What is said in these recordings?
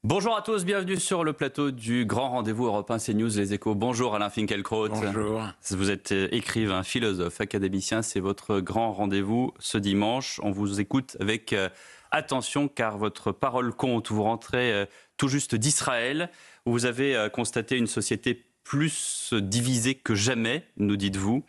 Bonjour à tous, bienvenue sur le plateau du grand rendez-vous Europe 1 CNews Les Échos. Bonjour Alain Finkielkraut. Bonjour. Vous êtes écrivain, philosophe, académicien. C'est votre grand rendez-vous ce dimanche. On vous écoute avec attention car votre parole compte. Vous rentrez tout juste d'Israël où vous avez constaté une société plus divisée que jamais, nous dites-vous.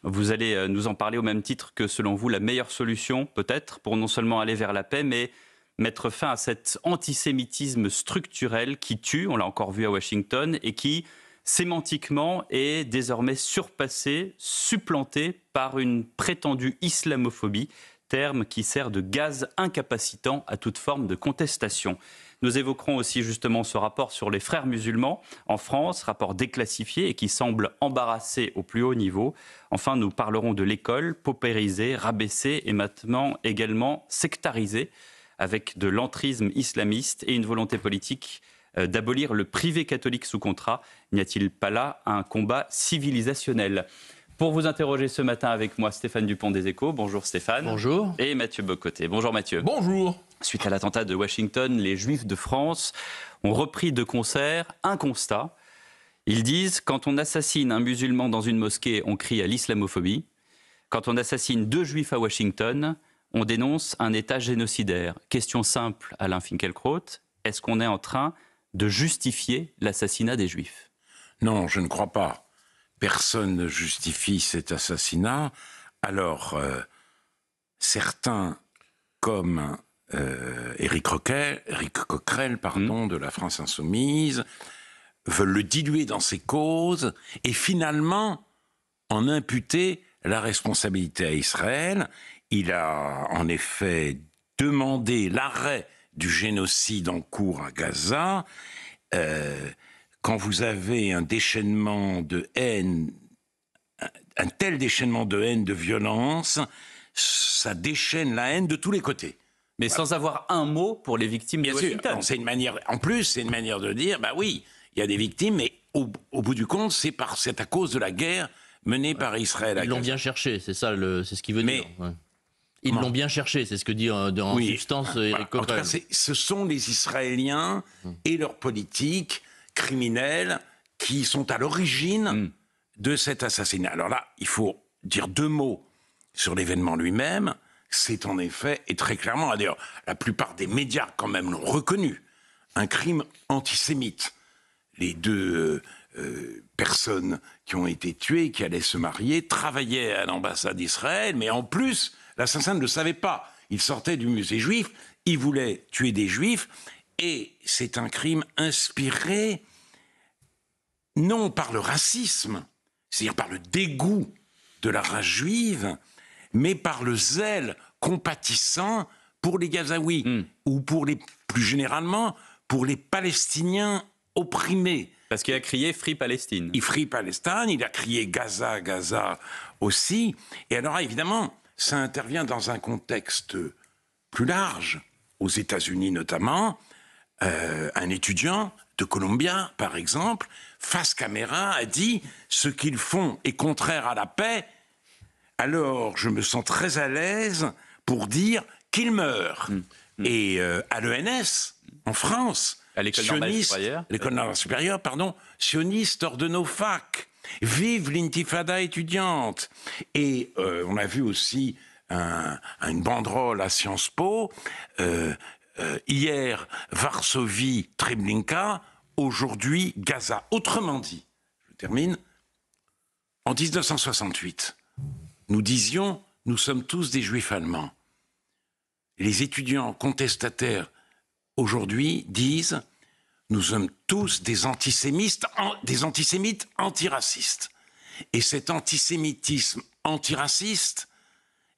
Vous allez nous en parler au même titre que, selon vous, la meilleure solution, peut-être, pour non seulement aller vers la paix, mais mettre fin à cet antisémitisme structurel qui tue, on l'a encore vu à Washington, et qui, sémantiquement, est désormais surpassé, supplanté par une prétendue islamophobie, terme qui sert de gaz incapacitant à toute forme de contestation. Nous évoquerons aussi justement ce rapport sur les frères musulmans en France, rapport déclassifié et qui semble embarrassé au plus haut niveau. Enfin, nous parlerons de l'école, paupérisée, rabaissée et maintenant également sectarisée, avec de l'entrisme islamiste et une volonté politique d'abolir le privé catholique sous contrat. N'y a-t-il pas là un combat civilisationnel ? Pour vous interroger ce matin avec moi, Stéphane Dupont des Échos. Bonjour Stéphane. Bonjour. Et Mathieu Bocoté. Bonjour Mathieu. Bonjour. Suite à l'attentat de Washington, les Juifs de France ont repris de concert un constat. Ils disent, quand on assassine un musulman dans une mosquée, on crie à l'islamophobie. Quand on assassine 2 Juifs à Washington, on dénonce un État génocidaire. Question simple, Alain Finkielkraut. Est-ce qu'on est en train de justifier l'assassinat des Juifs ? Non, je ne crois pas. Personne ne justifie cet assassinat. Alors, certains, comme Éric Coquerel, de la France Insoumise, veulent le diluer dans ses causes et finalement en imputer la responsabilité à Israël. Il a en effet demandé l'arrêt du génocide en cours à Gaza. Quand vous avez un déchaînement de haine, un tel déchaînement de haine, de violence, ça déchaîne la haine de tous les côtés. Mais sans avoir un mot pour les victimes de Washington. C'est une manière, en plus, c'est une manière de dire, bah oui, il y a des victimes, mais au bout du compte, c'est à cause de la guerre menée par Israël. Ils l'ont bien cherché, c'est ça, c'est ce qu'il veut dire. Ouais. Ils l'ont bien cherché, c'est ce que dit en substance Éric Coquerel. En tout cas, ce sont les Israéliens et leurs politiques criminels qui sont à l'origine de cet assassinat. Alors là, il faut dire 2 mots sur l'événement lui-même. C'est en effet, et très clairement, d'ailleurs, la plupart des médias quand même l'ont reconnu, un crime antisémite. Les 2 personnes qui ont été tuées, qui allaient se marier, travaillaient à l'ambassade d'Israël, mais en plus, l'assassin ne le savait pas. Il sortait du musée juif, il voulait tuer des juifs, et c'est un crime inspiré non par le racisme, c'est-à-dire par le dégoût de la race juive, mais par le zèle compatissant pour les Gazaouis, ou plus généralement, pour les Palestiniens opprimés. Parce qu'il a crié « Free Palestine ». Il Free Palestine, il a crié Gaza, Gaza aussi. Et alors évidemment, ça intervient dans un contexte plus large, aux États-Unis notamment. Un étudiant de Columbia, par exemple, face caméra, a dit « Ce qu'ils font est contraire à la paix, alors je me sens très à l'aise pour dire qu'ils meurent. » Et à l'ENS, en France, à l'école normale supérieure, sioniste hors de nos facs. Vive l'intifada étudiante. Et on a vu aussi une banderole à Sciences Po. Hier, Varsovie, Treblinka. Aujourd'hui, Gaza. Autrement dit, je termine, en 1968, nous disions, nous sommes tous des juifs allemands. Les étudiants contestataires aujourd'hui disent, nous sommes tous des antisémites antiracistes. Et cet antisémitisme antiraciste,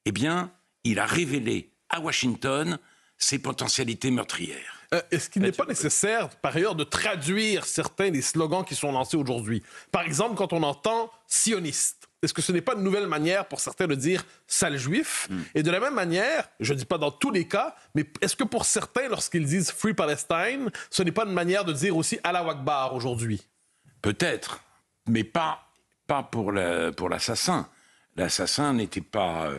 eh bien, il a révélé à Washington ses potentialités meurtrières. Est-ce qu'il n'est pas nécessaire, par ailleurs, de traduire certains des slogans qui sont lancés aujourd'hui ? Par exemple, quand on entend « sioniste », est-ce que ce n'est pas une nouvelle manière pour certains de dire « sale juif » Et de la même manière, je ne dis pas dans tous les cas, mais est-ce que pour certains, lorsqu'ils disent « Free Palestine », ce n'est pas une manière de dire aussi « Allah Akbar » aujourd'hui ? Peut-être, mais pas pour l'assassin. L'assassin n'était pas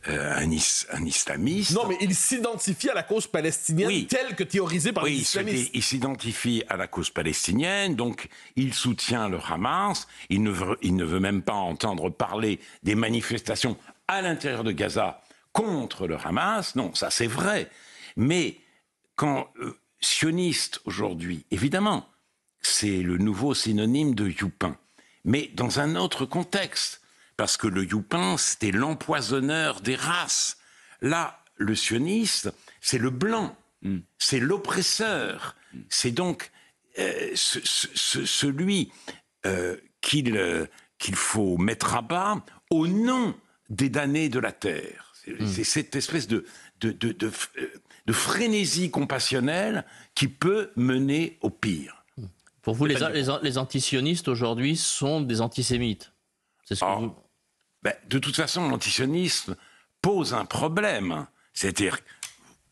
un islamiste. Non, mais il s'identifie à la cause palestinienne telle que théorisée par les islamistes. Il s'identifie à la cause palestinienne, donc il soutient le Hamas. Il ne veut même pas entendre parler des manifestations à l'intérieur de Gaza contre le Hamas. Non, ça c'est vrai. Mais quand sioniste aujourd'hui, évidemment, c'est le nouveau synonyme de youpin, mais dans un autre contexte. Parce que le youpin, c'était l'empoisonneur des races. Là, le sioniste, c'est le blanc, c'est l'oppresseur. C'est donc celui qu'il faut mettre à bas au nom des damnés de la terre. C'est cette espèce de frénésie compassionnelle qui peut mener au pire. Pour vous, les antisionistes aujourd'hui sont des antisémites. C'est ce que vous... De toute façon, l'antisionisme pose un problème. C'est-à-dire,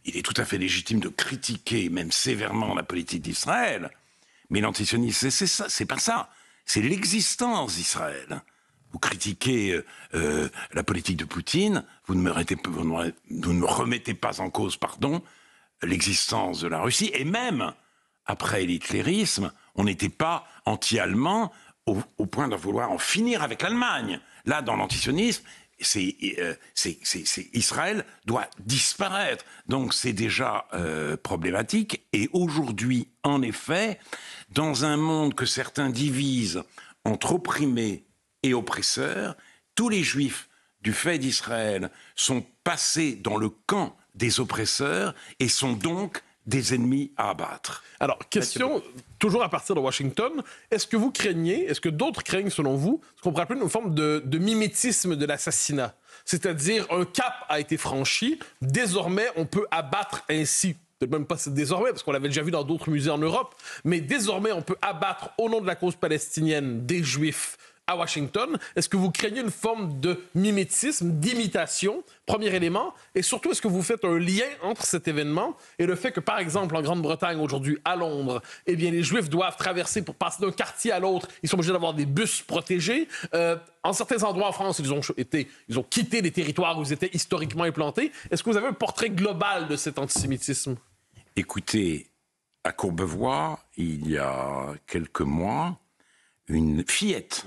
il est tout à fait légitime de critiquer, même sévèrement, la politique d'Israël. Mais l'antisionisme, c'est pas ça. C'est l'existence d'Israël. Vous critiquez la politique de Poutine, vous ne me remettez pas en cause, l'existence de la Russie. Et même, après l'hitlérisme, on n'était pas anti-allemand au point de vouloir en finir avec l'Allemagne. Là, dans l'antisionisme, Israël doit disparaître. Donc c'est déjà problématique. Et aujourd'hui, en effet, dans un monde que certains divisent entre opprimés et oppresseurs, tous les Juifs, du fait d'Israël, sont passés dans le camp des oppresseurs et sont donc des ennemis à abattre. Alors, question, toujours à partir de Washington, est-ce que vous craignez, est-ce que d'autres craignent selon vous, ce qu'on pourrait appeler une forme de mimétisme de l'assassinat? C'est-à-dire, un cap a été franchi, désormais on peut abattre ainsi, peut-être même pas désormais, parce qu'on l'avait déjà vu dans d'autres musées en Europe, mais désormais on peut abattre au nom de la cause palestinienne des Juifs à Washington. Est-ce que vous craignez une forme de mimétisme, d'imitation, premier élément? Et surtout, est-ce que vous faites un lien entre cet événement et le fait que, par exemple, en Grande-Bretagne, aujourd'hui, à Londres, eh bien, les Juifs doivent traverser pour passer d'un quartier à l'autre. Ils sont obligés d'avoir des bus protégés. En certains endroits en France, ils ont quitté les territoires où ils étaient historiquement implantés. Est-ce que vous avez un portrait global de cet antisémitisme? Écoutez, à Courbevoie, il y a quelques mois, une fillette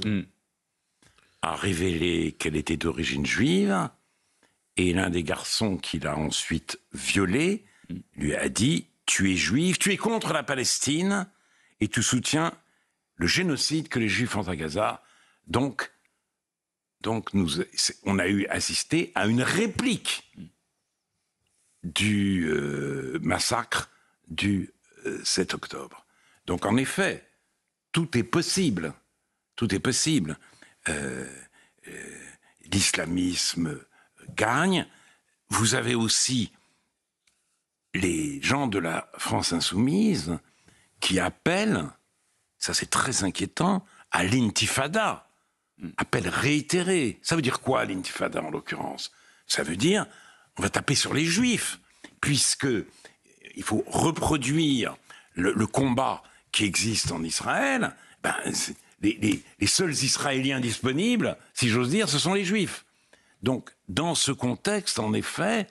a révélé qu'elle était d'origine juive et l'un des garçons qui l'a ensuite violée lui a dit « Tu es juif, tu es contre la Palestine et tu soutiens le génocide que les Juifs font à Gaza. » Donc on a assisté à une réplique du massacre du 7 octobre. Donc en effet, tout est possible. Tout est possible. L'islamisme gagne. Vous avez aussi les gens de la France insoumise qui appellent, ça c'est très inquiétant, à l'intifada. Appel réitéré. Ça veut dire quoi, l'intifada, en l'occurrence? Ça veut dire, on va taper sur les Juifs, puisque il faut reproduire le combat qui existe en Israël. Les seuls Israéliens disponibles, si j'ose dire, ce sont les Juifs. Donc, dans ce contexte, en effet,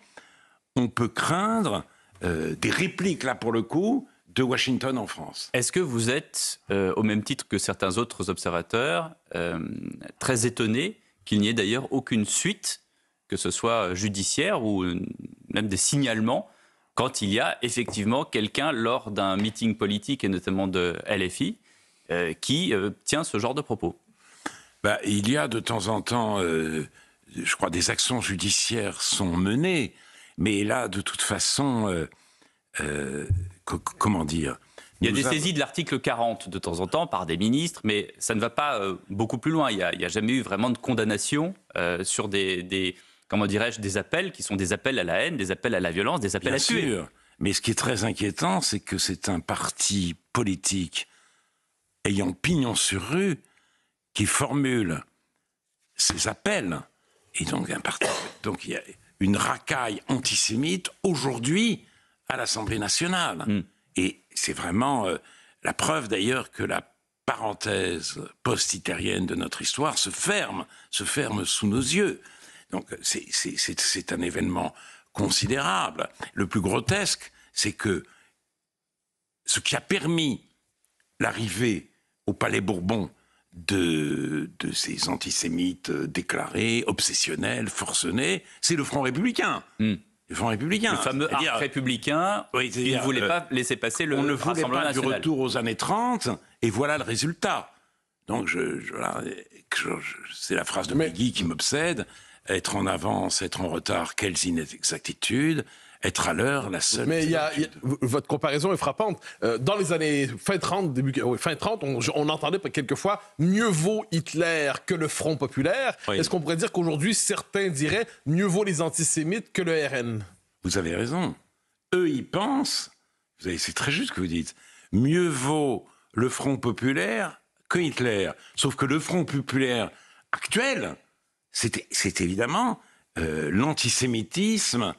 on peut craindre des répliques, là pour le coup, de Washington en France. Est-ce que vous êtes, au même titre que certains autres observateurs, très étonné qu'il n'y ait d'ailleurs aucune suite, que ce soit judiciaire ou même des signalements, quand il y a effectivement quelqu'un lors d'un meeting politique, et notamment de LFI, qui tient ce genre de propos? Il y a de temps en temps, je crois, des actions judiciaires sont menées, mais là, de toute façon, comment dire? Il y a des saisies de l'article 40 de temps en temps par des ministres, mais ça ne va pas beaucoup plus loin. Il n'y a jamais eu vraiment de condamnation sur comment dirais-je, des appels qui sont des appels à la haine, des appels à la violence, des appels à tuer. Bien sûr. Mais ce qui est très inquiétant, c'est que c'est un parti politique ayant pignon sur rue qui formule ces appels. Et donc, il y a une racaille antisémite aujourd'hui à l'Assemblée nationale. Et c'est vraiment la preuve d'ailleurs que la parenthèse post-hitlérienne de notre histoire se ferme sous nos yeux. Donc c'est un événement considérable. Le plus grotesque, c'est que ce qui a permis l'arrivée au Palais Bourbon de ces antisémites déclarés, obsessionnels, forcenés, c'est le Front républicain. Le Front républicain. Le fameux arc républicain, il ne voulait pas laisser passer le Rassemblement national. On ne voulait pas du retour aux années 30, et voilà le résultat. Donc, c'est la phrase de Peggy qui m'obsède. Être en avance, être en retard, quelles inexactitudes. Être à l'heure, la seule... Mais votre comparaison est frappante. Dans les années fin 30, on entendait quelquefois « mieux vaut Hitler que le Front populaire ». Est-ce qu'on pourrait dire qu'aujourd'hui, certains diraient « mieux vaut les antisémites que le RN ». Vous avez raison. Eux, ils pensent, c'est très juste ce que vous dites, mieux vaut le Front populaire que Hitler. Sauf que le Front populaire actuel, c'est évidemment l'antisémitisme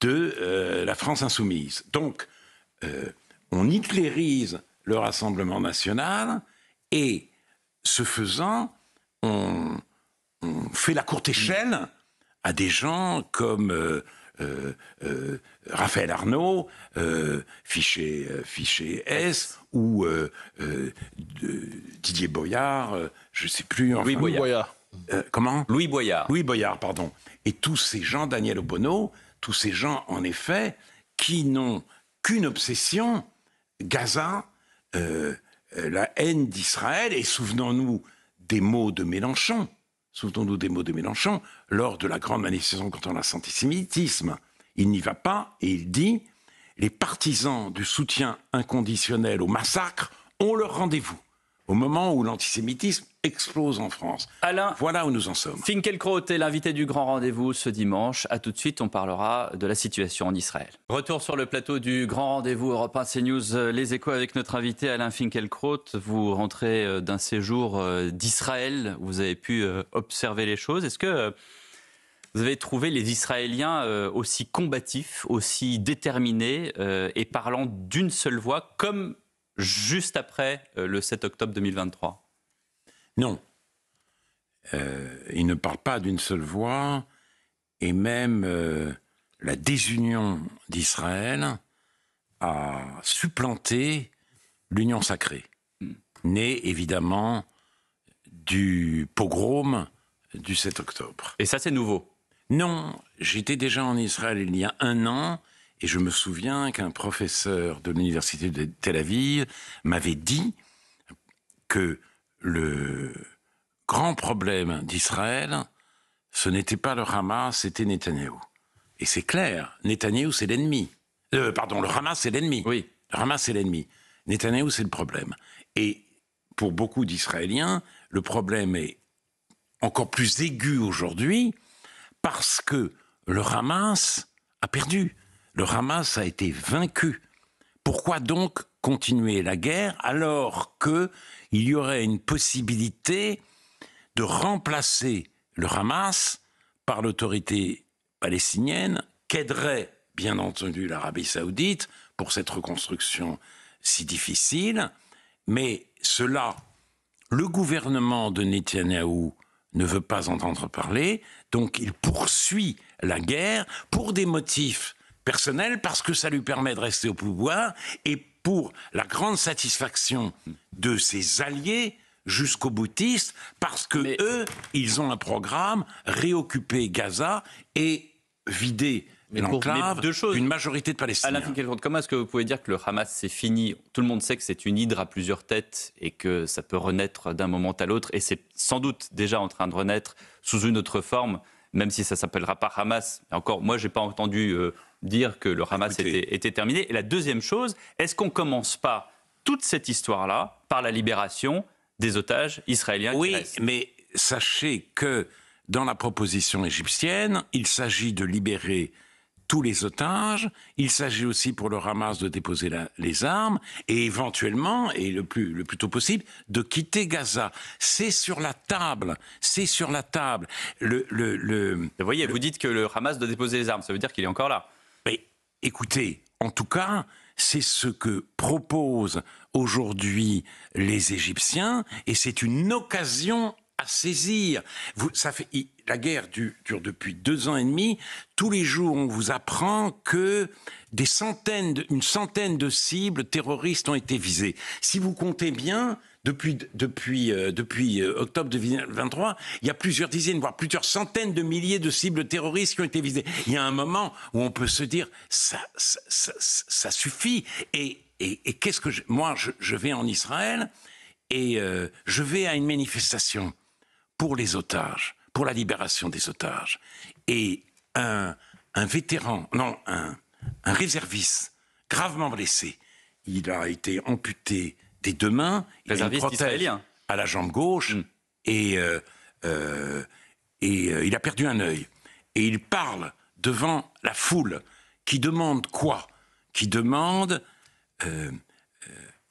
de la France insoumise. Donc, on hitlérise le Rassemblement national et, ce faisant, on fait la courte échelle à des gens comme Raphaël Arnaud, fiché S, ou Didier Boyard, je ne sais plus... Enfin, Louis Boyard. Comment ? Louis Boyard. Louis Boyard, pardon. Et tous ces gens, Daniel Obono, tous ces gens, en effet, qui n'ont qu'une obsession, Gaza, la haine d'Israël, et souvenons-nous des mots de Mélenchon, lors de la grande manifestation contre l'antisémitisme. Il n'y va pas, et il dit, les partisans du soutien inconditionnel au massacre ont leur rendez-vous, au moment où l'antisémitisme explose en France. Alain, voilà où nous en sommes. Finkielkraut est l'invité du Grand Rendez-vous ce dimanche. A tout de suite, on parlera de la situation en Israël. Retour sur le plateau du Grand Rendez-vous Europe 1 CNews, les échos avec notre invité Alain Finkielkraut. Vous rentrez d'un séjour d'Israël, vous avez pu observer les choses. Est-ce que vous avez trouvé les Israéliens aussi combatifs, aussi déterminés et parlant d'une seule voix, comme juste après le 7 octobre 2023 ? Non. Il ne parle pas d'une seule voix, et même la désunion d'Israël a supplanté l'union sacrée, née évidemment du pogrom du 7 octobre. Et ça, c'est nouveau ? Non, j'étais déjà en Israël il y a 1 an, et je me souviens qu'un professeur de l'université de Tel Aviv m'avait dit que le grand problème d'Israël, ce n'était pas le Hamas, c'était Netanyahou. Et c'est clair, Netanyahou c'est l'ennemi. Le Hamas c'est l'ennemi. Oui. Le Hamas c'est l'ennemi. Netanyahou c'est le problème. Et pour beaucoup d'Israéliens, le problème est encore plus aigu aujourd'hui parce que le Hamas a perdu. Le Hamas a été vaincu. Pourquoi donc continuer la guerre alors qu'il y aurait une possibilité de remplacer le Hamas par l'autorité palestinienne qu'aiderait bien entendu l'Arabie saoudite pour cette reconstruction si difficile, mais cela, le gouvernement de Netanyahou ne veut pas entendre parler, donc il poursuit la guerre pour des motifs personnels, parce que ça lui permet de rester au pouvoir, et pour la grande satisfaction de ses alliés jusqu'aux boutistes, parce que eux, ils ont un programme, réoccuper Gaza et vider l'enclave d'une majorité de Palestiniens. Alain Finkielkraut, comment est-ce que vous pouvez dire que le Hamas c'est fini ? Tout le monde sait que c'est une hydre à plusieurs têtes et que ça peut renaître d'un moment à l'autre, et c'est sans doute déjà en train de renaître sous une autre forme, même si ça ne s'appellera pas Hamas. Et encore, moi, je n'ai pas entendu dire que le Hamas était terminé. Et la deuxième chose, est-ce qu'on ne commence pas toute cette histoire-là par la libération des otages israéliens qui restent ? Mais sachez que dans la proposition égyptienne, il s'agit de libérer tous les otages, il s'agit aussi pour le Hamas de déposer les armes et éventuellement, et le plus tôt possible, de quitter Gaza. C'est sur la table, c'est sur la table. Vous voyez, vous dites que le Hamas doit déposer les armes, ça veut dire qu'il est encore là. Mais écoutez, en tout cas, c'est ce que proposent aujourd'hui les Égyptiens, et c'est une occasion à saisir. La guerre dure depuis 2 ans et demi. Tous les jours, on vous apprend que une centaine de cibles terroristes ont été visées. Si vous comptez bien, depuis octobre 2023, il y a plusieurs dizaines, voire plusieurs centaines de milliers de cibles terroristes qui ont été visées. Il y a un moment où on peut se dire, ça suffit. Et qu'est-ce que moi, je vais en Israël et je vais à une manifestation pour les otages, pour la libération des otages. Et un réserviste gravement blessé, il a été amputé des 2 mains, il a une prothèse à la jambe gauche, et il a perdu un œil. Et il parle devant la foule qui demande quoi? Qui demande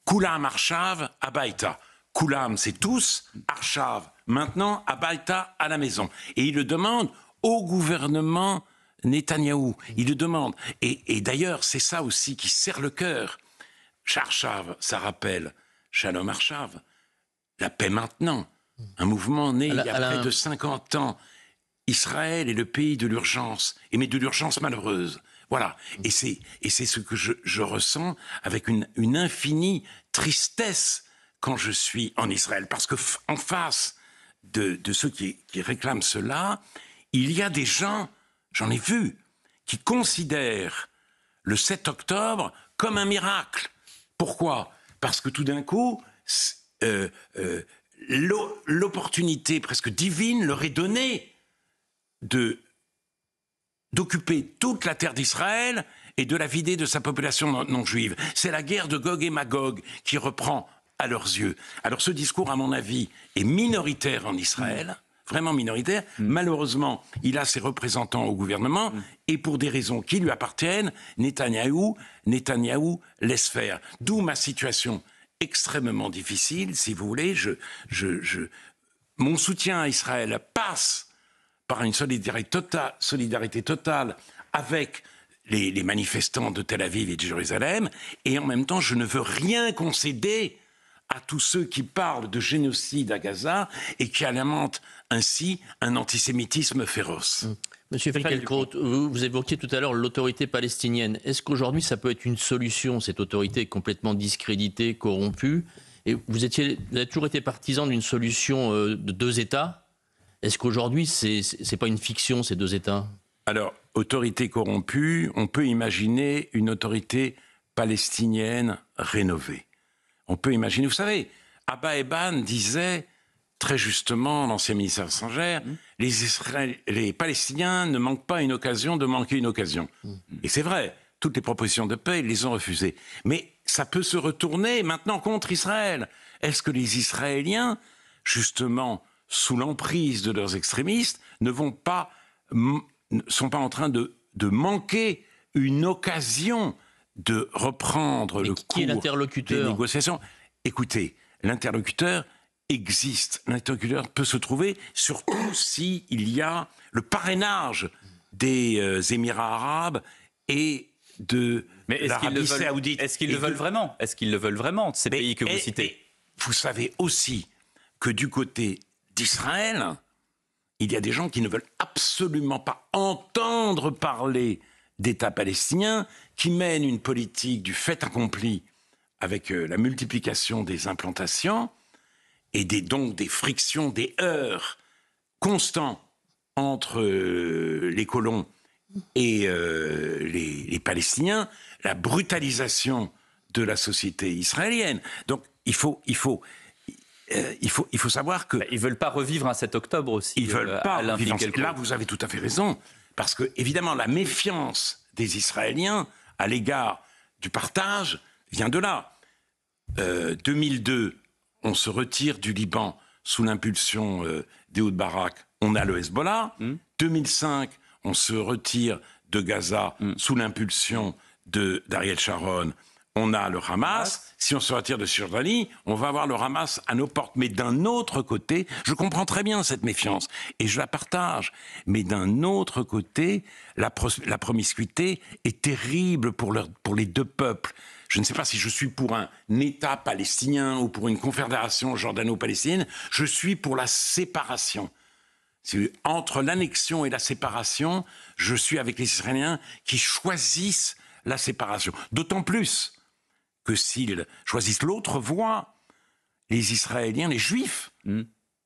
Koulam Arshav Abaïta. Koulam, c'est tous, Arshav, maintenant, Abaïta, à la maison. Et il le demande au gouvernement Netanyahou. Il le demande. Et d'ailleurs, c'est ça aussi qui serre le cœur. Arshav, ça rappelle Shalom Arshav, la paix maintenant. Un mouvement né il y a près de 50 ans. Israël est le pays de l'urgence, mais de l'urgence malheureuse. Voilà. Et c'est ce que je ressens avec une infinie tristesse quand je suis en Israël. Parce qu'en face de ceux qui réclament cela, il y a des gens, j'en ai vu, qui considèrent le 7 octobre comme un miracle. Pourquoi? Parce que tout d'un coup, l'opportunité presque divine leur est donnée d'occuper toute la terre d'Israël et de la vider de sa population non juive. C'est la guerre de Gog et Magog qui reprend à leurs yeux. Alors ce discours, à mon avis, est minoritaire en Israël, vraiment minoritaire. Malheureusement, il a ses représentants au gouvernement, et pour des raisons qui lui appartiennent, Netanyahou laisse faire. D'où ma situation extrêmement difficile, si vous voulez. Mon soutien à Israël passe par une solidarité totale avec les manifestants de Tel Aviv et de Jérusalem, et en même temps, je ne veux rien concéder à tous ceux qui parlent de génocide à Gaza et qui alimentent ainsi un antisémitisme féroce. Monsieur Finkielkraut, vous évoquiez tout à l'heure l'autorité palestinienne. Est-ce qu'aujourd'hui, ça peut être une solution, cette autorité complètement discréditée, corrompue? Et vous avez toujours été partisan d'une solution de 2 États. Est-ce qu'aujourd'hui, c'est pas une fiction, ces 2 États? Alors, autorité corrompue, on peut imaginer une autorité palestinienne rénovée. On peut imaginer, vous savez, Abba Eban disait très justement, l'ancien ministre des Étrangères, les Palestiniens ne manquent pas une occasion de manquer une occasion. Et c'est vrai, toutes les propositions de paix, ils les ont refusées. Mais ça peut se retourner maintenant contre Israël. Est-ce que les Israéliens, justement, sous l'emprise de leurs extrémistes, ne sont pas en train de manquer une occasion de reprendre le cours des négociations? Écoutez, l'interlocuteur existe. L'interlocuteur peut se trouver, surtout s'il y a le parrainage des Émirats arabes et de l'Arabie saoudite. Est-ce qu'ils le veulent vraiment? Est-ce qu'ils le veulent vraiment, ces pays que vous citez? Vous savez aussi que du côté d'Israël, il y a des gens qui ne veulent absolument pas entendre parler d'État palestinien, qui mènent une politique du fait accompli avec la multiplication des implantations et donc des frictions, des heurts constants entre les colons et les Palestiniens, la brutalisation de la société israélienne. Donc il faut savoir que... Ils ne veulent pas revivre un 7 octobre aussi. Ils ne veulent pas revivre. Là, vous avez tout à fait raison. Parce que, évidemment, la méfiance des Israéliens à l'égard du partage vient de là. 2002, on se retire du Liban sous l'impulsion d'Ehud Barak, on a le Hezbollah. 2005, on se retire de Gaza sous l'impulsion d'Ariel Sharon, on a le Hamas. Si on se retire de Cisjordanie, on va avoir le Hamas à nos portes. Mais d'un autre côté, je comprends très bien cette méfiance et je la partage. Mais d'un autre côté, la promiscuité est terrible pour les 2 peuples. Je ne sais pas si je suis pour un État palestinien ou pour une confédération jordano-palestinienne. Je suis pour la séparation. Entre l'annexion et la séparation, je suis avec les Israéliens qui choisissent la séparation. D'autant plus que s'ils choisissent l'autre voie, les Israéliens, les Juifs,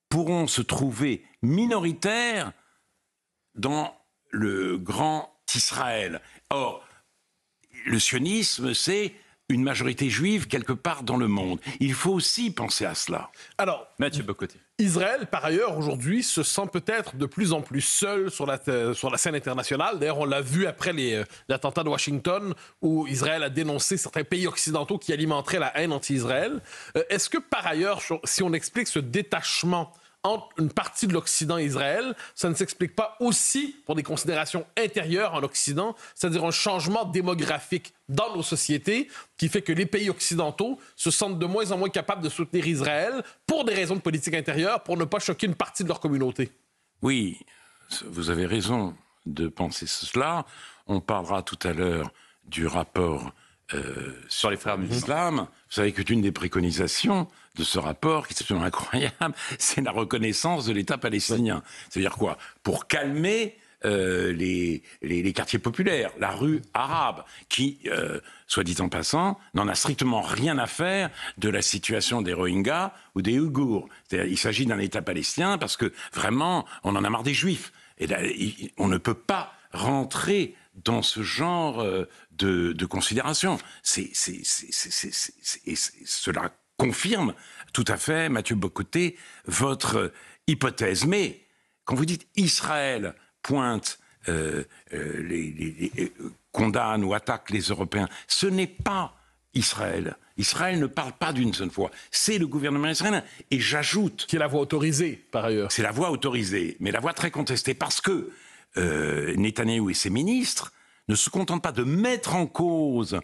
pourront se trouver minoritaires dans le grand Israël. Or, le sionisme, c'est une majorité juive quelque part dans le monde. Il faut aussi penser à cela. Alors, Mathieu Bocoté. Israël, par ailleurs, aujourd'hui, se sent peut-être de plus en plus seul sur la scène internationale. D'ailleurs, on l'a vu après l'attentat de Washington, où Israël a dénoncé certains pays occidentaux qui alimenteraient la haine anti-Israël. Est-ce que, par ailleurs, si on explique ce détachement entre une partie de l'Occident et Israël, ça ne s'explique pas aussi pour des considérations intérieures en Occident, c'est-à-dire un changement démographique dans nos sociétés qui fait que les pays occidentaux se sentent de moins en moins capables de soutenir Israël pour des raisons de politique intérieure, pour ne pas choquer une partie de leur communauté? Oui, vous avez raison de penser cela. On parlera tout à l'heure du rapport sur les frères musulmans. Vous savez que l'une des préconisations de ce rapport, qui est absolument incroyable, c'est la reconnaissance de l'État palestinien. C'est-à-dire quoi? Pour calmer les quartiers populaires, la rue arabe, qui, soit dit en passant, n'en a strictement rien à faire de la situation des Rohingyas ou des Ouïghours. C'est-à-dire, il s'agit d'un État palestinien parce que vraiment, on en a marre des Juifs. Et là, on ne peut pas rentrer dans ce genre de considération. Cela confirme tout à fait, Mathieu Bocoté, votre hypothèse. Mais quand vous dites Israël pointe, condamne ou attaque les Européens, ce n'est pas Israël. Israël ne parle pas d'une seule voix. C'est le gouvernement israélien. Et j'ajoute... Qui est la voix autorisée, par ailleurs. C'est la voix autorisée, mais la voix très contestée, parce que Netanyahou et ses ministres ne se contentent pas de mettre en cause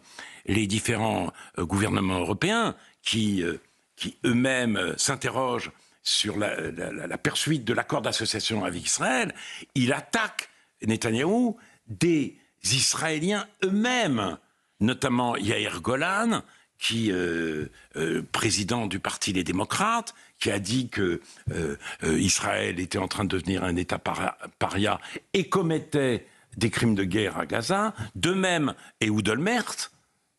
les différents gouvernements européens qui eux-mêmes s'interrogent sur la poursuite de l'accord d'association avec Israël. Il attaque, Netanyahou, des Israéliens eux-mêmes, notamment Yair Golan, qui président du Parti des démocrates, qui a dit que Israël était en train de devenir un État paria et commettait des crimes de guerre à Gaza, de même Ehud Olmert,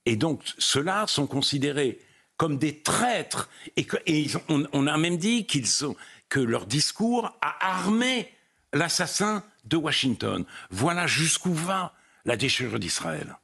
et donc ceux-là sont considérés comme des traîtres, on a même dit que leur discours a armé l'assassin de Washington. Voilà jusqu'où va la déchirure d'Israël.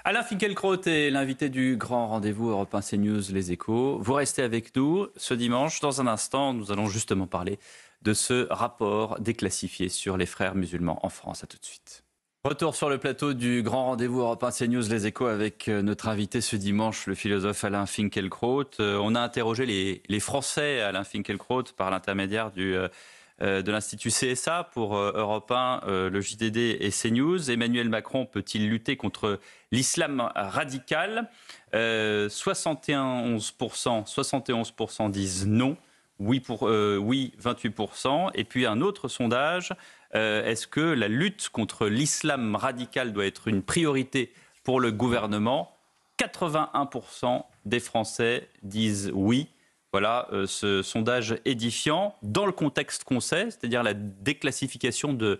Alain Finkielkraut est l'invité du grand rendez-vous Europe 1 CNews Les Échos. Vous restez avec nous ce dimanche. Dans un instant, nous allons justement parler de ce rapport déclassifié sur les frères musulmans en France. À tout de suite. Retour sur le plateau du grand rendez-vous Europe 1 CNews Les Échos avec notre invité ce dimanche, le philosophe Alain Finkielkraut. On a interrogé les Français, Alain Finkielkraut, par l'intermédiaire de l'Institut CSA pour Europe 1, le JDD et CNews. Emmanuel Macron peut-il lutter contre l'islam radical? 71% disent non. Oui, 28%. Et puis un autre sondage, est-ce que la lutte contre l'islam radical doit être une priorité pour le gouvernement? 81% des Français disent oui. Voilà ce sondage édifiant dans le contexte qu'on sait, c'est-à-dire la déclassification de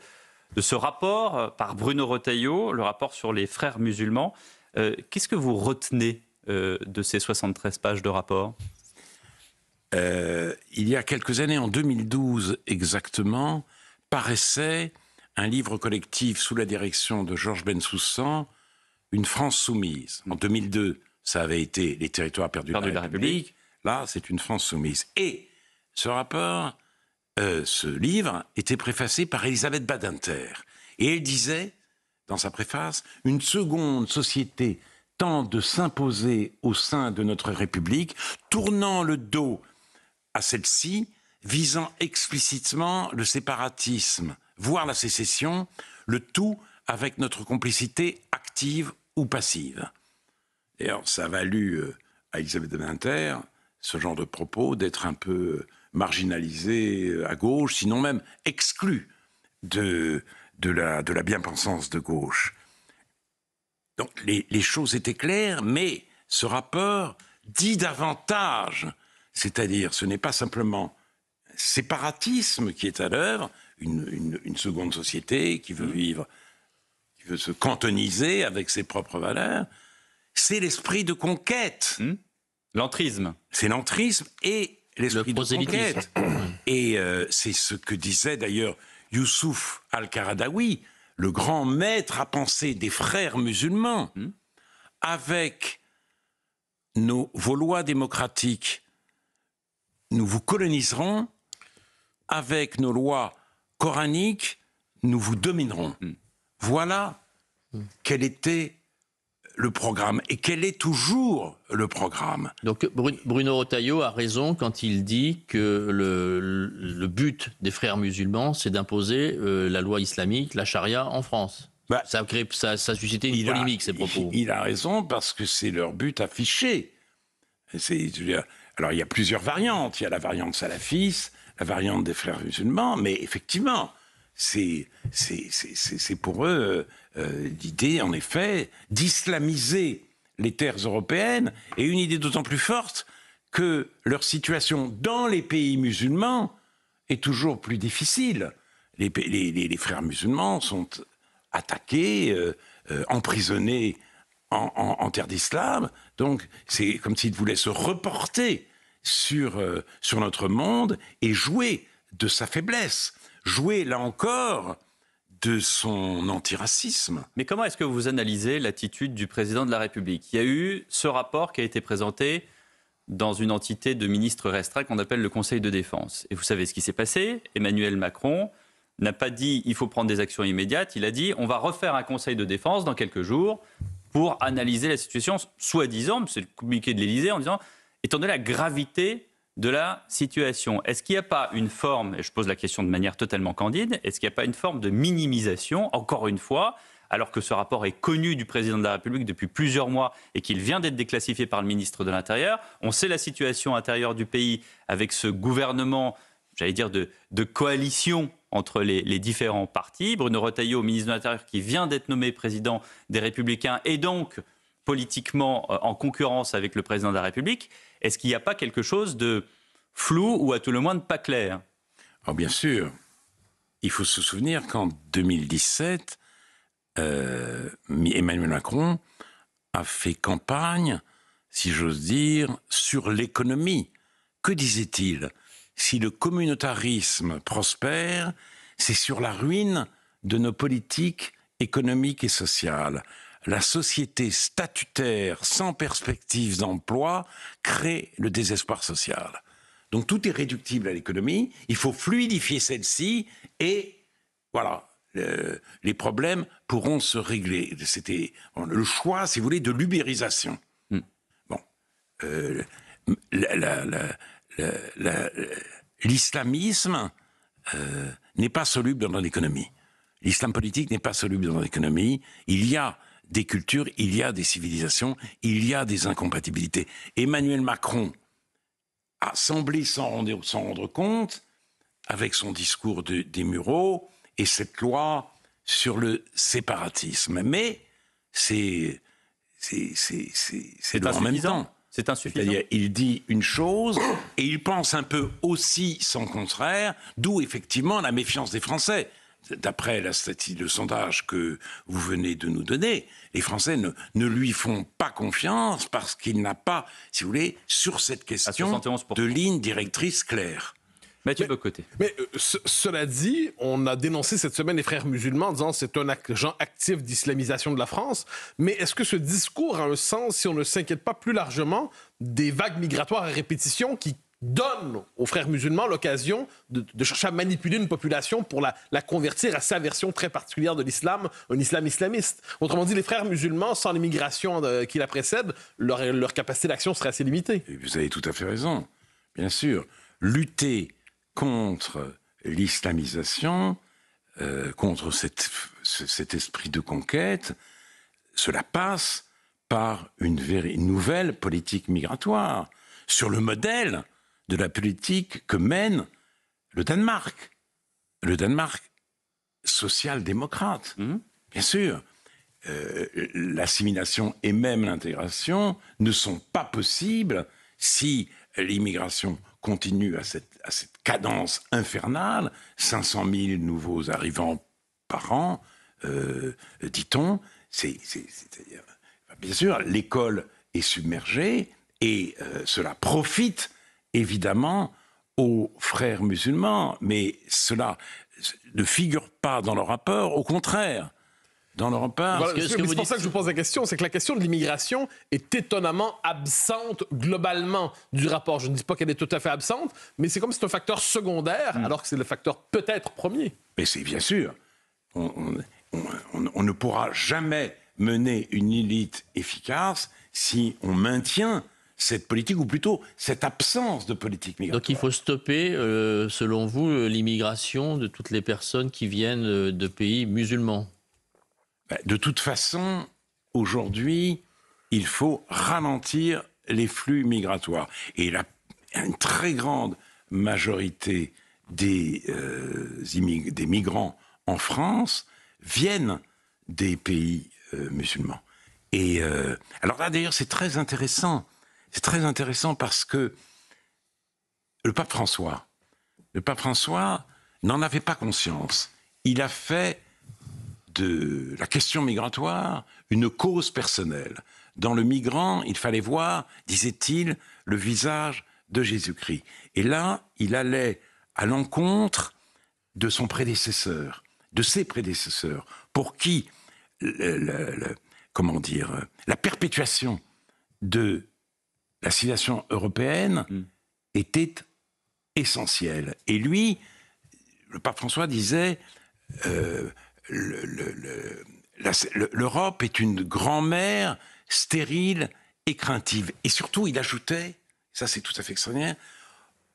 ce rapport par Bruno Retailleau, le rapport sur les frères musulmans. Qu'est-ce que vous retenez de ces 73 pages de rapport? Il y a quelques années, en 2012 exactement, paraissait un livre collectif sous la direction de Georges Bensoussan, Une France soumise. En 2002, ça avait été Les territoires perdus de la République. Là, c'est Une France soumise. Et ce rapport, ce livre, était préfacé par Elisabeth Badinter. Et elle disait, dans sa préface, une seconde société tente de s'imposer au sein de notre République, tournant le dos à celle-ci, visant explicitement le séparatisme, voire la sécession, le tout avec notre complicité active ou passive. D'ailleurs, ça a valu à Elisabeth Badinter ce genre de propos d'être un peu marginalisé à gauche, sinon même exclu de la bien-pensance de gauche. Donc les choses étaient claires, mais ce rapport dit davantage. C'est-à-dire, ce n'est pas simplement séparatisme qui est à l'œuvre, une seconde société qui veut vivre, qui veut se cantoniser avec ses propres valeurs. C'est l'esprit de conquête. L'entrisme. C'est l'entrisme et l'esprit de prosélytisme. conquête. Et c'est ce que disait d'ailleurs Youssouf Al-Qaradawi, le grand maître à penser des frères musulmans. Avec vos lois démocratiques, nous vous coloniserons. Avec nos lois coraniques, nous vous dominerons. Voilà quel était le programme et quel est toujours le programme. Donc Bruno Retailleau a raison quand il dit que le but des frères musulmans, c'est d'imposer la loi islamique, la charia, en France. Ça a suscité une polémique, ces propos. Il a raison parce que c'est leur but affiché. Alors il y a plusieurs variantes. Il y a la variante salafiste, la variante des frères musulmans, mais effectivement, c'est pour eux l'idée, en effet, d'islamiser les terres européennes, et une idée d'autant plus forte que leur situation dans les pays musulmans est toujours plus difficile. Les frères musulmans sont attaqués, emprisonnés en terre d'islam, donc c'est comme s'ils voulaient se reporter sur notre monde et jouer de sa faiblesse, jouer là encore de son antiracisme. Mais comment est-ce que vous analysez l'attitude du président de la République ? Il y a eu ce rapport qui a été présenté dans une entité de ministres restreints qu'on appelle le Conseil de défense. Et vous savez ce qui s'est passé ? Emmanuel Macron n'a pas dit il faut prendre des actions immédiates, il a dit on va refaire un Conseil de défense dans quelques jours pour analyser la situation, soi-disant, c'est le communiqué de l'Élysée, en disant étant donné la gravité de la situation, est-ce qu'il n'y a pas une forme, et je pose la question de manière totalement candide, est-ce qu'il n'y a pas une forme de minimisation, encore une fois, alors que ce rapport est connu du président de la République depuis plusieurs mois et qu'il vient d'être déclassifié par le ministre de l'Intérieur. On sait la situation intérieure du pays avec ce gouvernement, j'allais dire, de coalition entre les différents partis. Bruno Retailleau, ministre de l'Intérieur, qui vient d'être nommé président des Républicains et donc politiquement en concurrence avec le président de la République. Est-ce qu'il n'y a pas quelque chose de flou ou à tout le moins de pas clair ? Alors bien sûr, il faut se souvenir qu'en 2017, Emmanuel Macron a fait campagne, si j'ose dire, sur l'économie. Que disait-il ? Si le communautarisme prospère, c'est sur la ruine de nos politiques économiques et sociales. La société statutaire sans perspective d'emploi crée le désespoir social. Donc tout est réductible à l'économie, il faut fluidifier celle-ci et voilà, les problèmes pourront se régler. C'était le choix, si vous voulez, de l'ubérisation. Bon, l'islamisme n'est pas soluble dans l'économie. L'islam politique n'est pas soluble dans l'économie. Il y a des cultures, il y a des civilisations, il y a des incompatibilités. Emmanuel Macron a semblé s'en rendre compte avec son discours des Mureaux et cette loi sur le séparatisme. Mais c'est en même temps. C'est insuffisant. C'est-à-dire, il dit une chose et il pense un peu aussi son contraire, d'où effectivement la méfiance des Français. D'après le sondage que vous venez de nous donner, les Français ne lui font pas confiance parce qu'il n'a pas, si vous voulez, sur cette question de ligne directrice claire. Mathieu Bocoté. Mais cela dit, on a dénoncé cette semaine les frères musulmans en disant que c'est un agent actif d'islamisation de la France. Mais est-ce que ce discours a un sens si on ne s'inquiète pas plus largement des vagues migratoires à répétition qui donnent aux frères musulmans l'occasion de chercher à manipuler une population pour la convertir à sa version très particulière de l'islam, un islam islamiste? Autrement dit, les frères musulmans, sans l'immigration qui la précède, leur capacité d'action serait assez limitée. Et vous avez tout à fait raison. Bien sûr, lutter contre l'islamisation, contre cet esprit de conquête, cela passe par une nouvelle politique migratoire, sur le modèle de la politique que mène le Danemark. Le Danemark social-démocrate, bien sûr. l'assimilation et même l'intégration ne sont pas possibles si l'immigration continue à cette cadence infernale, 500 000 nouveaux arrivants par an, dit-on. C'est-à-dire, bien sûr, l'école est submergée et cela profite évidemment aux frères musulmans, mais cela ne figure pas dans le rapport, au contraire. Dans le rapport. Voilà, c'est pour ça que je vous pose la question, c'est que la question de l'immigration est étonnamment absente globalement du rapport. Je ne dis pas qu'elle est tout à fait absente, mais c'est comme si c'est un facteur secondaire, alors que c'est le facteur peut-être premier. Mais c'est bien sûr. On ne pourra jamais mener une élite efficace si on maintient cette politique, ou plutôt cette absence de politique migratoire. Donc il faut stopper, selon vous, l'immigration de toutes les personnes qui viennent de pays musulmans. De toute façon, aujourd'hui, il faut ralentir les flux migratoires. Et une très grande majorité des migrants en France viennent des pays musulmans. Et alors là, d'ailleurs, c'est très intéressant. C'est très intéressant parce que le pape François n'en avait pas conscience. Il a fait de la question migratoire une cause personnelle. Dans le migrant, il fallait voir, disait-il, le visage de Jésus-Christ. Et là, il allait à l'encontre de son prédécesseur, de ses prédécesseurs, pour qui la perpétuation de la civilisation européenne était essentielle. Et lui, le pape François disait l'Europe est une grand-mère stérile et craintive. Et surtout, il ajoutait, ça c'est tout à fait extraordinaire,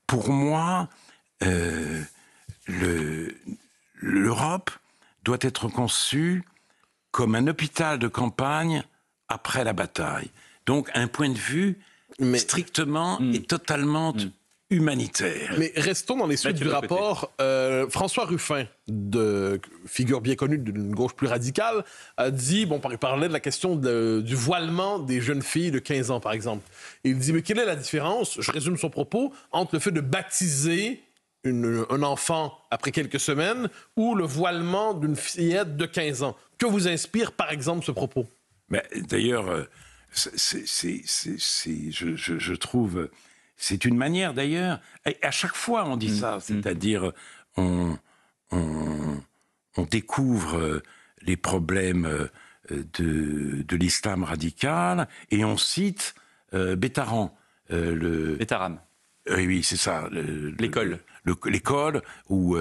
pour moi, l'Europe doit être conçue comme un hôpital de campagne après la bataille. Donc un point de vue strictement et totalement humanitaire. Mais restons dans les suites du rapport. François Ruffin, figure bien connue d'une gauche plus radicale, a dit, il parlait de la question du voilement des jeunes filles de 15 ans, par exemple. Et il dit, mais quelle est la différence, je résume son propos, entre le fait de baptiser un enfant après quelques semaines ou le voilement d'une fillette de 15 ans? Que vous inspire, par exemple, ce propos? D'ailleurs, je trouve... C'est une manière, d'ailleurs, à chaque fois on dit ça, c'est-à-dire on découvre les problèmes de l'islam radical et on cite Bétharan. Bétharam. Oui, c'est ça. L'école. L'école où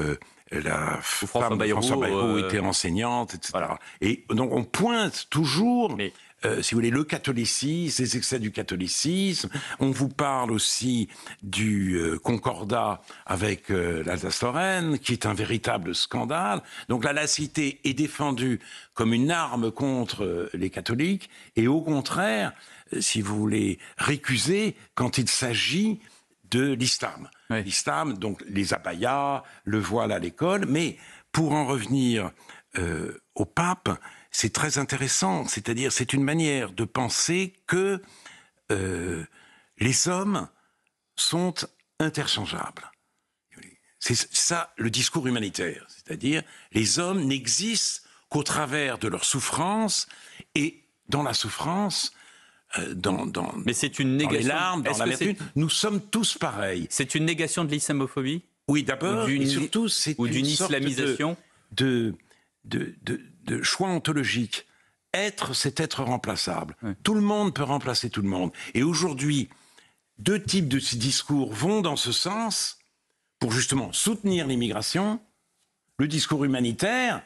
François Bayrou était enseignante, etc. Voilà. Et donc on pointe toujours... si vous voulez, le catholicisme, les excès du catholicisme. On vous parle aussi du concordat avec l'Alsace-Lorraine, qui est un véritable scandale. Donc la laïcité est défendue comme une arme contre les catholiques, et au contraire, si vous voulez, récusée quand il s'agit de l'islam. Oui. L'islam, donc les abayas, le voile à l'école. Mais pour en revenir au pape, c'est très intéressant, c'est-à-dire c'est une manière de penser que les hommes sont interchangeables. C'est ça le discours humanitaire, c'est-à-dire les hommes n'existent qu'au travers de leur souffrance, et dans la souffrance, mais c'est une négation. Dans les larmes, dans l'amertume, nous sommes tous pareils. C'est une négation de l'islamophobie? Oui, d'abord, et surtout c'est d'une islamisation de choix ontologique. Être, c'est être remplaçable. Oui. Tout le monde peut remplacer tout le monde. Et aujourd'hui, deux types de ces discours vont dans ce sens pour justement soutenir l'immigration. Le discours humanitaire,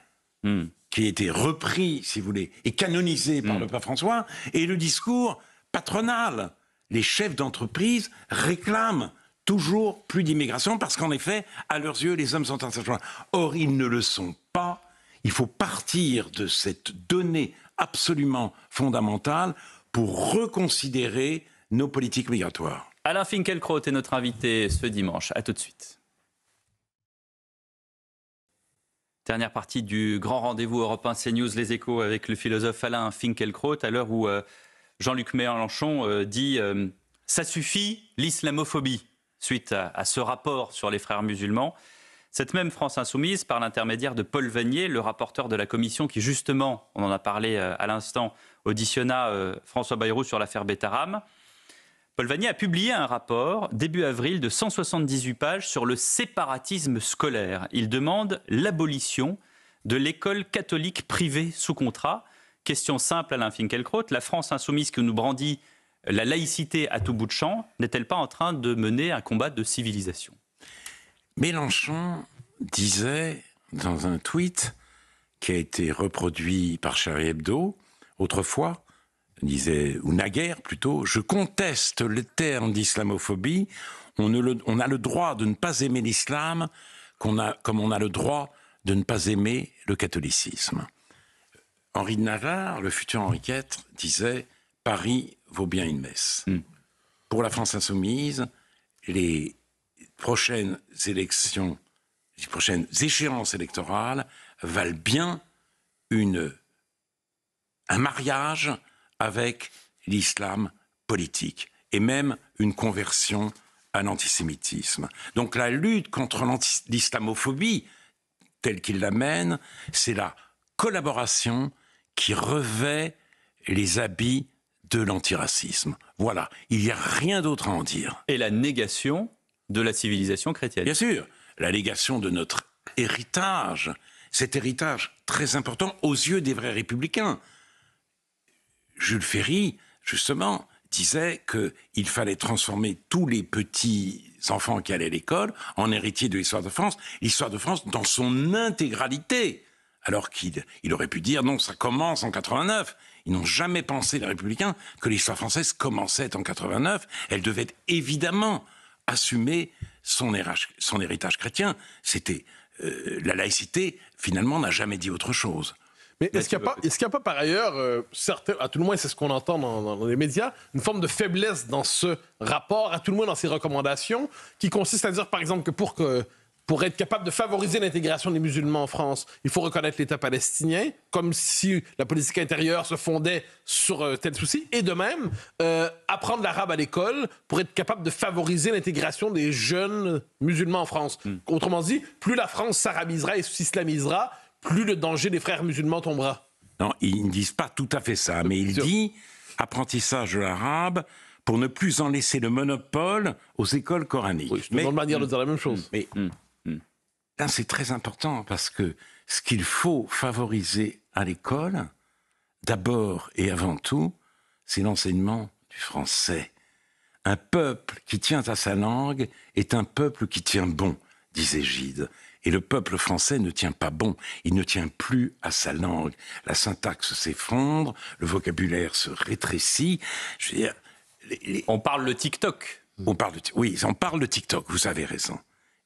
qui a été repris, si vous voulez, et canonisé par le pape François, et le discours patronal. Les chefs d'entreprise réclament toujours plus d'immigration parce qu'en effet, à leurs yeux, les hommes sont interchangeables. Or, ils ne le sont pas. Il faut partir de cette donnée absolument fondamentale pour reconsidérer nos politiques migratoires. Alain Finkielkraut est notre invité ce dimanche. À tout de suite. Dernière partie du grand rendez-vous européen CNews Les Échos avec le philosophe Alain Finkielkraut, à l'heure où Jean-Luc Mélenchon dit « ça suffit, l'islamophobie » suite à ce rapport sur les frères musulmans. Cette même France Insoumise, par l'intermédiaire de Paul Vannier, le rapporteur de la commission qui justement, on en a parlé à l'instant, auditionna François Bayrou sur l'affaire Betaram, Paul Vannier a publié un rapport, début avril, de 178 pages sur le séparatisme scolaire. Il demande l'abolition de l'école catholique privée sous contrat. Question simple, Alain Finkielkraut, la France insoumise que nous brandit la laïcité à tout bout de champ, n'est-elle pas en train de mener un combat de civilisation ? Mélenchon disait dans un tweet qui a été reproduit par Charlie Hebdo, autrefois, disait, ou naguère plutôt, je conteste le terme d'islamophobie, on a le droit de ne pas aimer l'islam comme on a le droit de ne pas aimer le catholicisme. Henri de Navarre, le futur Henri IV, disait « Paris vaut bien une messe ». Pour la France insoumise, les prochaines élections, les prochaines échéances électorales valent bien un mariage avec l'islam politique et même une conversion à l'antisémitisme. Donc la lutte contre l'islamophobie, telle qu'il l'amène, c'est la collaboration qui revêt les habits de l'antiracisme. Voilà, il n'y a rien d'autre à en dire. Et la négation de la civilisation chrétienne. Bien sûr, la négation de notre héritage, cet héritage très important aux yeux des vrais républicains. Jules Ferry, justement, disait qu'il fallait transformer tous les petits enfants qui allaient à l'école en héritiers de l'histoire de France dans son intégralité. Alors qu'il aurait pu dire, non, ça commence en 89. Ils n'ont jamais pensé, les républicains, que l'histoire française commençait en 89. Elle devait évidemment assumer son héritage chrétien. La laïcité, finalement, n'a jamais dit autre chose. Mais est-ce qu'il n'y a pas par ailleurs, certains, à tout le moins c'est ce qu'on entend dans les médias, une forme de faiblesse dans ce rapport, à tout le moins dans ces recommandations, qui consiste à dire par exemple que pour être capable de favoriser l'intégration des musulmans en France, il faut reconnaître l'État palestinien, comme si la politique intérieure se fondait sur tel souci, et de même, apprendre l'arabe à l'école pour être capable de favoriser l'intégration des jeunes musulmans en France. Autrement dit, plus la France s'arabisera et s'islamisera, plus le danger des frères musulmans tombera. Non, ils ne disent pas tout à fait ça, mais il dit apprentissage de l'arabe pour ne plus en laisser le monopole aux écoles coraniques. Oui, c'est une autre manière de dire la même chose. Mais là, c'est très important parce que ce qu'il faut favoriser à l'école, d'abord et avant tout, c'est l'enseignement du français. Un peuple qui tient à sa langue est un peuple qui tient bon, disait Gide. Et le peuple français ne tient pas bon, il ne tient plus à sa langue. La syntaxe s'effondre, le vocabulaire se rétrécit. Je veux dire, on parle de TikTok. Oui, on parle de TikTok, vous avez raison.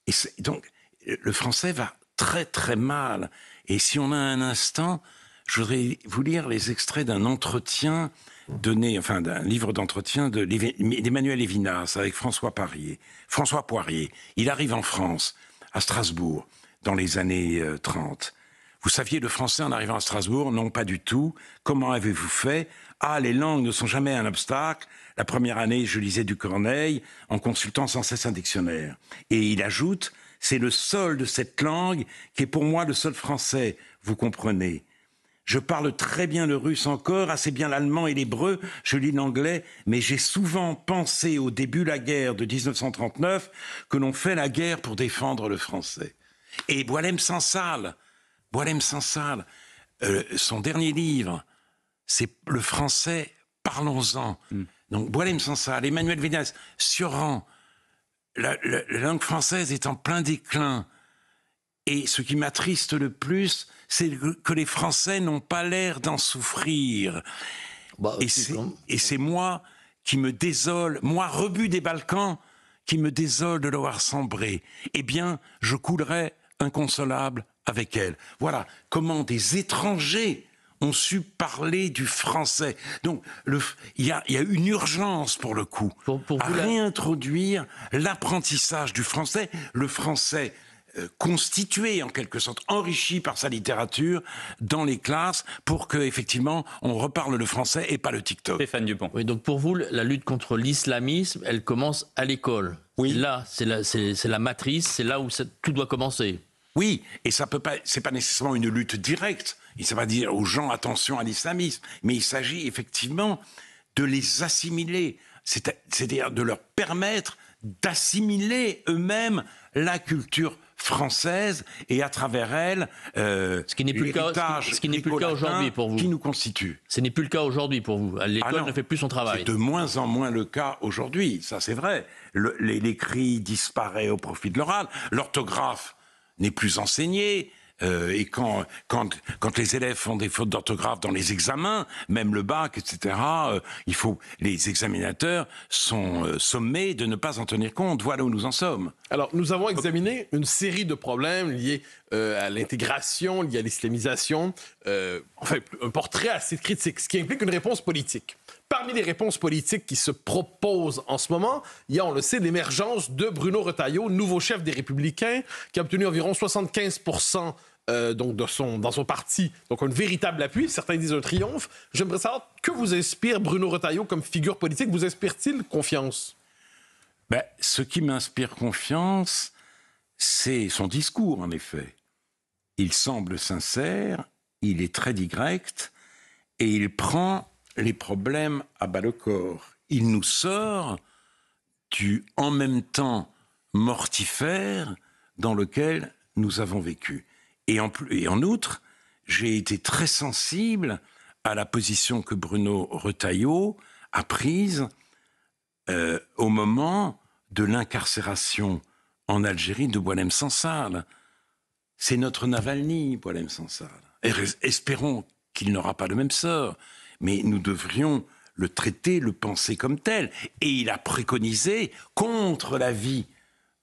Et donc, le français va très très mal. Et si on a un instant, je voudrais vous lire les extraits d'un entretien d'un livre d'entretien d'Emmanuel Lévinas avec François Poirier. Il arrive en France, à Strasbourg, dans les années 30. Vous saviez le français en arrivant à Strasbourg? Non, pas du tout. Comment avez-vous fait? Ah, les langues ne sont jamais un obstacle. La première année, je lisais du Corneille en consultant sans cesse un dictionnaire. Et il ajoute, c'est le sol de cette langue qui est pour moi le sol français, vous comprenez. Je parle très bien le russe encore, assez bien l'allemand et l'hébreu, je lis l'anglais, mais j'ai souvent pensé au début de la guerre de 1939 que l'on fait la guerre pour défendre le français. Et Boualem Sansal, son dernier livre, c'est Le français, parlons-en. Donc Boualem Sansal, Emmanuel Lévinas, Sioran, la langue française est en plein déclin. Et ce qui m'attriste le plus, c'est que les Français n'ont pas l'air d'en souffrir. Et c'est moi qui me désole, moi, rebut des Balkans, qui me désole de le voir sombrer. Eh bien, je coulerai inconsolable avec elle. Voilà comment des étrangers ont su parler du français. Donc, il y a une urgence, pour le coup, à réintroduire l'apprentissage du français. Le français constitué en quelque sorte, enrichi par sa littérature dans les classes pour que effectivement on reparle le français et pas le TikTok. Stéphane Dupont. Oui, donc pour vous, la lutte contre l'islamisme, elle commence à l'école. Oui. Là, c'est la matrice, c'est là où tout doit commencer. Oui, et ça peut pas, c'est pas nécessairement une lutte directe. Il ne s'agit pas de dire aux gens attention à l'islamisme, mais il s'agit effectivement de les assimiler, c'est-à-dire de leur permettre d'assimiler eux-mêmes la culture française et à travers elle Ce qui n'est plus le cas aujourd'hui pour vous. Qui nous constitue. Ce n'est plus le cas aujourd'hui pour vous. L'école ne fait plus son travail. C'est de moins en moins le cas aujourd'hui, ça c'est vrai. L'écrit disparaît au profit de l'oral, l'orthographe n'est plus enseigné. Et quand les élèves font des fautes d'orthographe dans les examens, même le bac, etc., les examinateurs sont sommés de ne pas en tenir compte. Voilà où nous en sommes. Alors, nous avons examiné une série de problèmes liés à l'intégration, liés à l'islamisation, enfin, un portrait assez critique, ce qui implique une réponse politique. Parmi les réponses politiques qui se proposent en ce moment, il y a, on le sait, l'émergence de Bruno Retailleau, nouveau chef des Républicains, qui a obtenu environ 75% donc dans son parti, donc un véritable appui, certains disent un triomphe. J'aimerais savoir, que vous inspire Bruno Retailleau comme figure politique? Vous inspire-t-il confiance? Ce qui m'inspire confiance, c'est son discours, en effet. Il semble sincère, il est très direct, et il prend les problèmes à bas-le-corps. Il nous sort du « en même temps » mortifère dans lequel nous avons vécu. Et en outre, j'ai été très sensible à la position que Bruno Retailleau a prise au moment de l'incarcération en Algérie de Boualem Sansal. C'est notre Navalny, Boualem Sansal. Espérons qu'il n'aura pas le même sort, mais nous devrions le traiter, le penser comme tel. Et il a préconisé, contre l'avis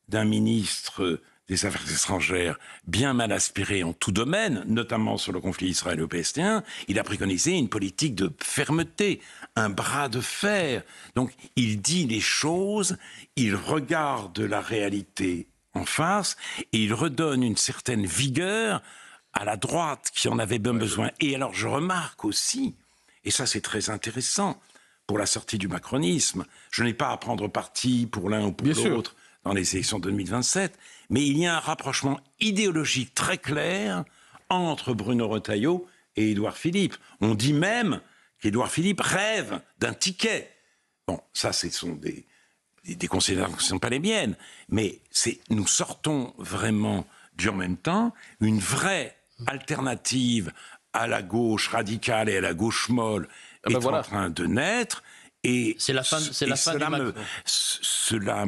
d'un ministre des Affaires étrangères bien mal aspiré en tout domaine, notamment sur le conflit israélo-palestinien, il a préconisé une politique de fermeté, un bras de fer. Donc il dit les choses, il regarde la réalité en face et il redonne une certaine vigueur à la droite qui en avait bien besoin. Et alors je remarque aussi, et ça c'est très intéressant pour la sortie du macronisme, je n'ai pas à prendre parti pour l'un ou pour l'autre dans les élections de 2027, mais il y a un rapprochement idéologique très clair entre Bruno Retailleau et Édouard Philippe. On dit même qu'Édouard Philippe rêve d'un ticket. Bon, ça, ce sont des considérations qui ne sont pas les miennes, mais nous sortons vraiment du en même temps une vraie alternative à la gauche radicale et à la gauche molle en train de naître. Et c'est la fin du Macron. Cela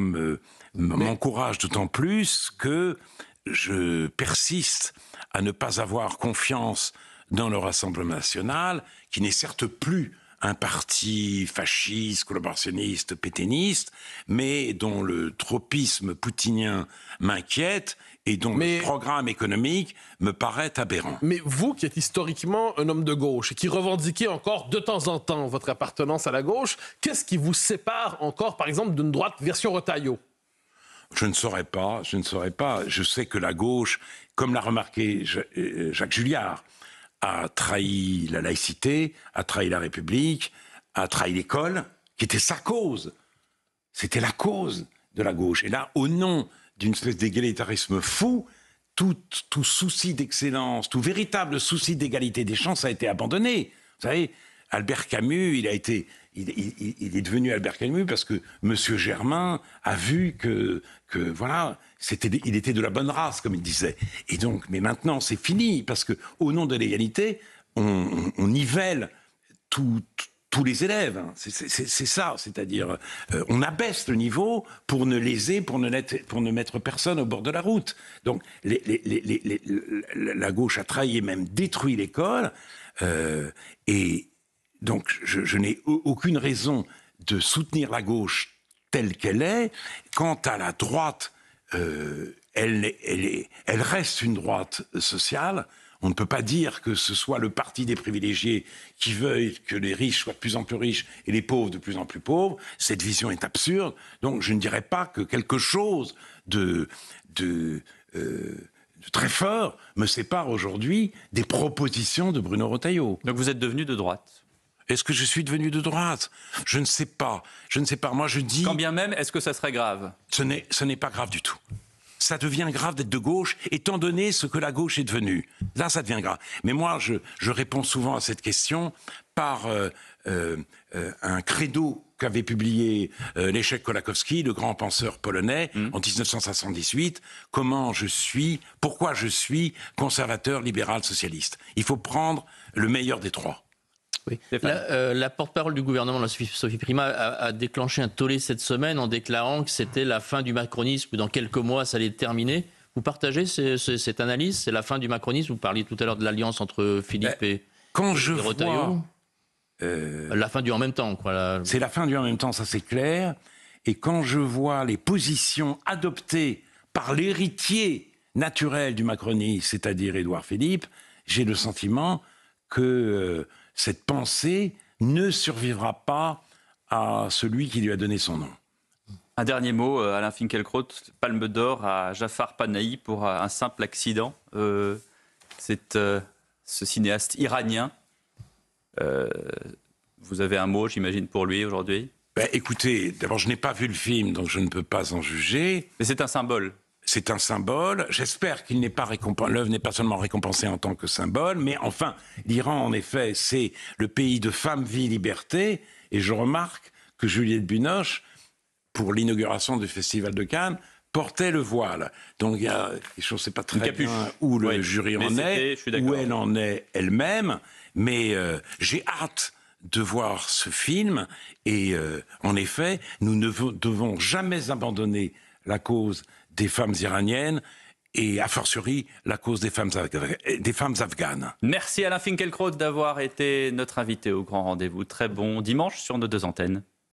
m'encourage d'autant plus que je persiste à ne pas avoir confiance dans le Rassemblement national, qui n'est certes plus un parti fasciste, collaborationniste, pétainiste, mais dont le tropisme poutinien m'inquiète et dont le programme économique me paraît aberrant. Mais vous, qui êtes historiquement un homme de gauche et qui revendiquez encore de temps en temps votre appartenance à la gauche, qu'est-ce qui vous sépare encore, par exemple, d'une droite version Retailleau? Je ne saurais pas. Je sais que la gauche, comme l'a remarqué Jacques Julliard, a trahi la laïcité, a trahi la République, a trahi l'école, qui était sa cause. C'était la cause de la gauche. Et là, au nom d'une espèce d'égalitarisme fou, tout souci d'excellence, tout véritable souci d'égalité des chances a été abandonné. Vous savez, Albert Camus, il est devenu Albert Camus parce que M. Germain a vu que voilà, il était de la bonne race, comme il disait. Et donc, mais maintenant, c'est fini, parce que au nom de l'égalité, on nivelle tous les élèves. C'est ça, c'est-à-dire, on abaisse le niveau pour ne léser, pour ne mettre personne au bord de la route. Donc, la gauche a trahi et même détruit l'école, et donc, je n'ai aucune raison de soutenir la gauche telle qu'elle est. Quant à la droite, elle reste une droite sociale. On ne peut pas dire que ce soit le parti des privilégiés qui veuille que les riches soient de plus en plus riches et les pauvres de plus en plus pauvres. Cette vision est absurde. Donc, je ne dirais pas que quelque chose de très fort me sépare aujourd'hui des propositions de Bruno Retailleau. Donc vous êtes devenu de droite. Est-ce que je suis devenu de droite? Je ne sais pas. Je ne sais pas. Moi, je dis... Quand bien même, est-ce que ça serait grave? Ce n'est pas grave du tout. Ça devient grave d'être de gauche, étant donné ce que la gauche est devenue. Là, ça devient grave. Mais moi, je réponds souvent à cette question par un credo qu'avait publié Leszek Kolakowski, le grand penseur polonais, en 1978. Pourquoi je suis conservateur, libéral, socialiste. Il faut prendre le meilleur des trois. Oui. La porte-parole du gouvernement, Sophie Primas, a déclenché un tollé cette semaine en déclarant que c'était la fin du macronisme. Dans quelques mois, ça allait terminer. Vous partagez cette analyse? C'est la fin du macronisme? Vous parliez tout à l'heure de l'alliance entre Philippe et Retailleau. La fin du en même temps, quoi. C'est la fin du en même temps, ça c'est clair. Et quand je vois les positions adoptées par l'héritier naturel du macronisme, c'est-à-dire Édouard Philippe, j'ai le sentiment que cette pensée ne survivra pas à celui qui lui a donné son nom. Un dernier mot, Alain Finkielkraut, Palme d'Or à Jafar Panahi pour un simple accident. C'est ce cinéaste iranien. Vous avez un mot, j'imagine, pour lui aujourd'hui? Écoutez, d'abord, je n'ai pas vu le film, donc je ne peux pas en juger. Mais c'est un symbole. C'est un symbole. J'espère qu'il n'est pas récompensé. L'œuvre n'est pas seulement récompensée en tant que symbole, mais enfin, l'Iran, en effet, c'est le pays de femme, vie, liberté. Et je remarque que Juliette Binoche, pour l'inauguration du Festival de Cannes, portait le voile. Donc il y a quelque chose, c'est pas très bien où le jury en est, où elle en est elle-même. Mais j'ai hâte de voir ce film. Et en effet, nous ne devons jamais abandonner la cause des femmes iraniennes et, a fortiori, la cause des femmes afghanes. Merci Alain Finkielkraut d'avoir été notre invité au Grand Rendez-vous. Très bon dimanche sur nos deux antennes.